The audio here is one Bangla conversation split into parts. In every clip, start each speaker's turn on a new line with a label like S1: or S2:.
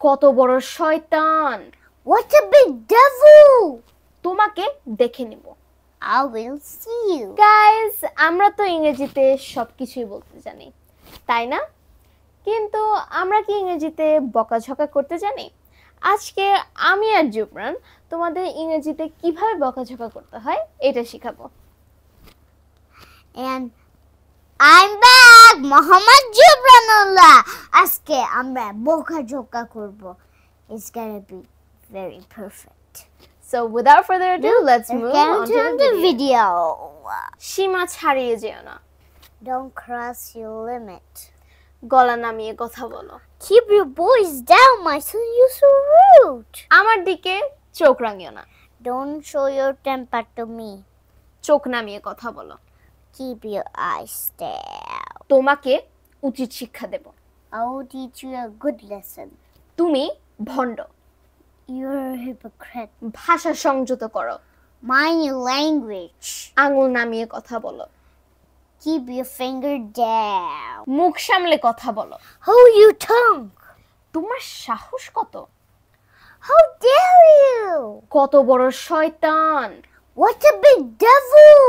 S1: কত বড় শয়তান!
S2: What a big devil!
S1: তোমাকে দেখে নিব।
S2: I will see you.
S1: Guys, আমরা তো ইংরেজিতে সবকিছুই বলতে জানি, তাই না? কিন্তু আমরা কি ইংরেজিতে বকাঝকা করতে জানি? আজকে আমি আর জুবরান তোমাদের ইংরেজিতে কিভাবে বকাঝকা করতে হয় এটা শেখাবো।
S2: And I'm back, Muhammad Jubranullah. আজকে আমরা বকাঝকা করব. It's gonna be very perfect.
S1: So without further ado, let's move on to the video. সীমা ছাড়িয়ে যেও না।
S2: Don't cross your limit.
S1: গলা নামিয়ে কথা বলো।
S2: Keep your voice down, my son. You're so rude.
S1: আমার দিকে চোখ রাঙিও না।
S2: Don't show your temper to me.
S1: চোখ নামিয়ে কথা বলো।
S2: Keep your eyes down.
S1: তোমাকে উচিত শিক্ষা দেব।
S2: I will teach you a good lesson.
S1: তুমি ভণ্ড।
S2: You're a hypocrite.
S1: ভাষা সংযত করো।
S2: Mind your language.
S1: আঙুল নামিয়ে কথা বলো।
S2: Keep your finger down.
S1: মুখ সামলে কথা বলো।
S2: Hold your tongue.
S1: তোমার সাহস কত?
S2: How dare you?
S1: কত বড় শয়তান!
S2: What a big devil!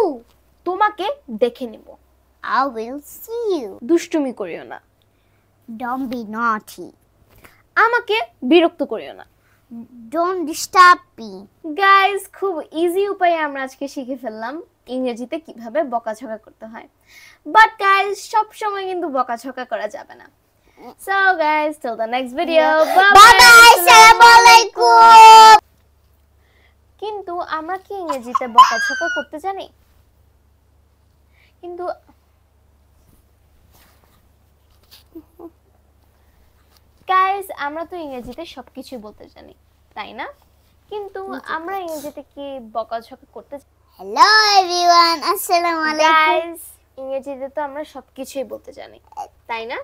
S1: তোমাকে দেখে নিব।
S2: I will see you.
S1: দুষ্টুমি করিও না।
S2: Don't be naughty.
S1: আমাকে বিরক্ত করিও না।
S2: Don't disturb me.
S1: গাইস, খুব ইজি উপায়ে আমরা আজকে শিখে ফেললাম ইংরেজিতে কিভাবে বকাঝকা করতে হয়। বাট গাইস, সব সময় কিন্তু বকাঝকা করা যাবে না। So guys, till the next video.
S2: Bye bye. Assalamu alaikum.
S1: কিন্তু আমরা কি ইংরেজিতে বকাঝকা করতে জানি? কিন্তু গাইস, আমরা তো ইংরেজিতে সবকিছু বলতে জানি, তাই না? কিন্তু আমরা ইংরেজিতে কি বকাঝকা করতে জানি?
S2: Hello everyone. Assalamu alaikum.
S1: Guys, ইংরেজিতে তো আমরা সবকিছুই বলতে জানি, তাই না?